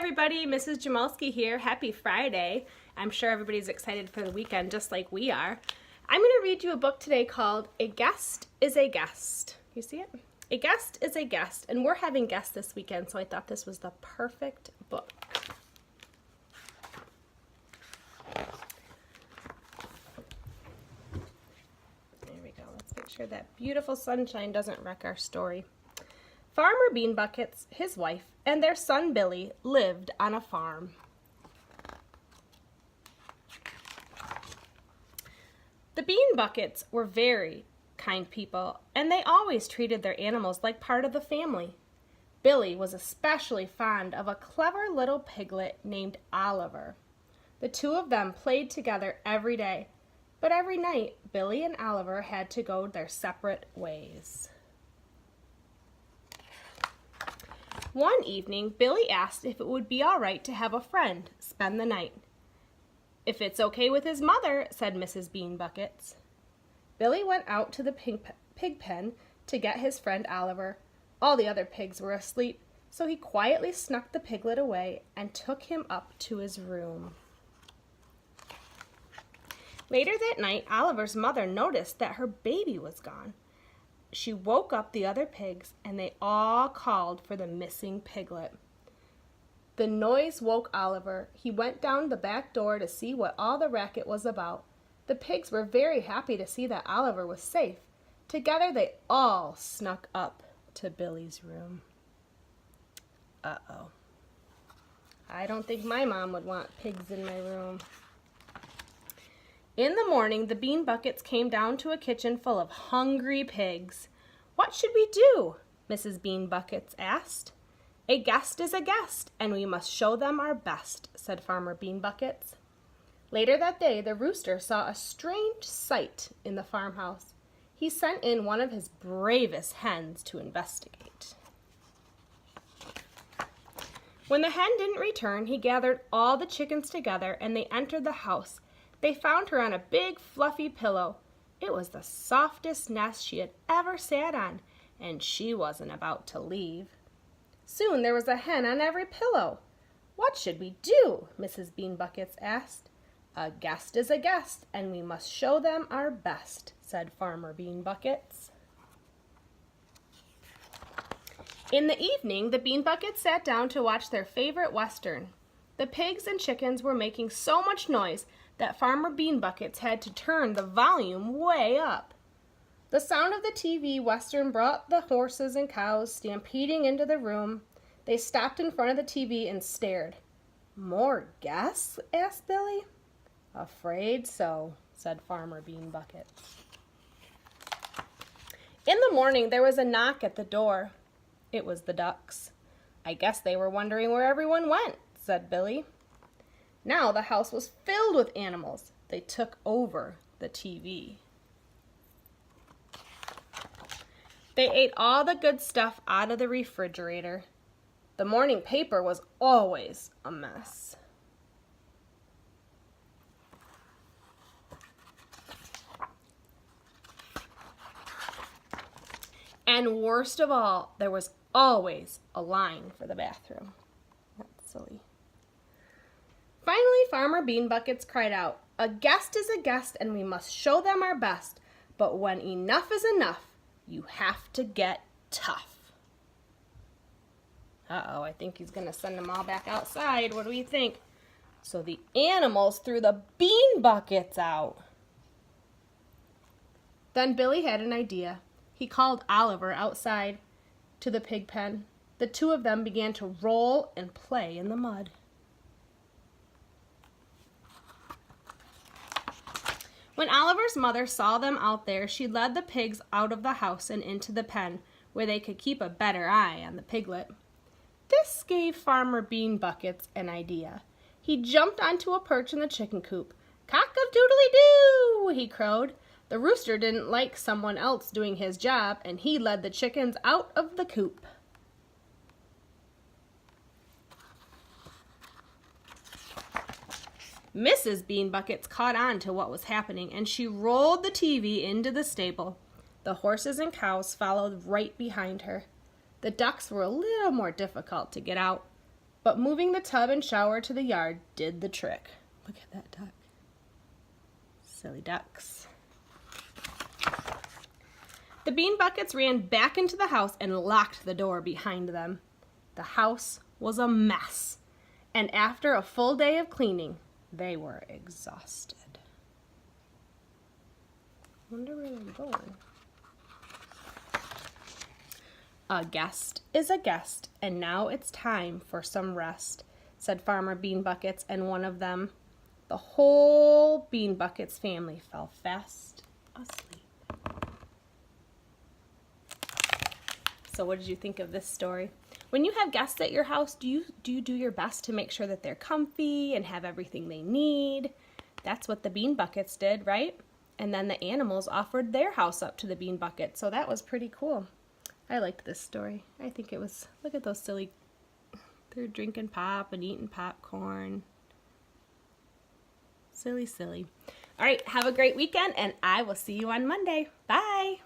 everybody, Mrs. Jamalski here. Happy Friday. I'm sure everybody's excited for the weekend just like we are. I'm going to read you a book today called A Guest is a Guest. You see it? A Guest is a Guest. And we're having guests this weekend, so I thought this was the perfect book. There we go. Let's make sure that beautiful sunshine doesn't wreck our story. Farmer Bean Buckets, his wife, and their son Billy lived on a farm. The Bean Buckets were very kind people, and they always treated their animals like part of the family. Billy was especially fond of a clever little piglet named Oliver. The two of them played together every day, but every night Billy and Oliver had to go their separate ways. One evening, Billy asked if it would be all right to have a friend spend the night. "If it's okay with his mother," said Mrs. Bean Buckets. Billy went out to the pig pen to get his friend Oliver. All the other pigs were asleep, so he quietly snuck the piglet away and took him up to his room. Later that night, Oliver's mother noticed that her baby was gone. She woke up the other pigs, and they all called for the missing piglet. The noise woke Oliver. He went down the back door to see what all the racket was about. The pigs were very happy to see that Oliver was safe. Together they all snuck up to Billy's room. Uh-oh. I don't think my mom would want pigs in my room. In the morning, the Bean Buckets came down to a kitchen full of hungry pigs. "What should we do?" Mrs. Bean Buckets asked. "A guest is a guest, and we must show them our best," said Farmer Bean Buckets. Later that day, the rooster saw a strange sight in the farmhouse. He sent in one of his bravest hens to investigate. When the hen didn't return, he gathered all the chickens together, and they entered the house. They found her on a big fluffy pillow. It was the softest nest she had ever sat on, and she wasn't about to leave. Soon there was a hen on every pillow. "What should we do?" Mrs. Bean Buckets asked. "A guest is a guest, and we must show them our best," said Farmer Bean Buckets. In the evening, the Bean Buckets sat down to watch their favorite Western. The pigs and chickens were making so much noise that Farmer Bean Buckets had to turn the volume way up. The sound of the TV Western brought the horses and cows stampeding into the room. They stopped in front of the TV and stared. "More guests?" asked Billy. "Afraid so," said Farmer Bean Buckets. In the morning, there was a knock at the door. It was the ducks. "I guess they were wondering where everyone went," said Billy. Now the house was filled with animals. They took over the TV. They ate all the good stuff out of the refrigerator. The morning paper was always a mess. And worst of all, there was always a line for the bathroom. That's silly. Finally, Farmer Bean Buckets cried out, "A guest is a guest, and we must show them our best. But when enough is enough, you have to get tough." Uh-oh, I think he's going to send them all back outside. What do we think? So the animals threw the bean buckets out. Then Billy had an idea. He called Oliver outside to the pig pen. The two of them began to roll and play in the mud. When Oliver's mother saw them out there, she led the pigs out of the house and into the pen, where they could keep a better eye on the piglet. This gave Farmer Bean Buckets an idea. He jumped onto a perch in the chicken coop. "Cock-a-doodly-doo!" he crowed. The rooster didn't like someone else doing his job, and he led the chickens out of the coop. Mrs. Bean Buckets caught on to what was happening, and she rolled the TV into the stable. The horses and cows followed right behind her. The ducks were a little more difficult to get out. But moving the tub and shower to the yard did the trick. Look at that duck. Silly ducks. The bean buckets ran back into the house and locked the door behind them. The house was a mess, and after a full day of cleaning, they were exhausted. Wonder where they're going. A guest is a guest, and now it's time for some rest, said Farmer Bean Buckets, and one of them, the whole Bean Buckets family, fell fast asleep. So what did you think of this story? When you have guests at your house, do you do your best to make sure that they're comfy and have everything they need? That's what the Bean Buckets did, right? And then the animals offered their house up to the Bean Bucket, so that was pretty cool. I liked this story. I think it was, look at those silly, they're drinking pop and eating popcorn. Silly, silly. All right, have a great weekend, and I will see you on Monday. Bye.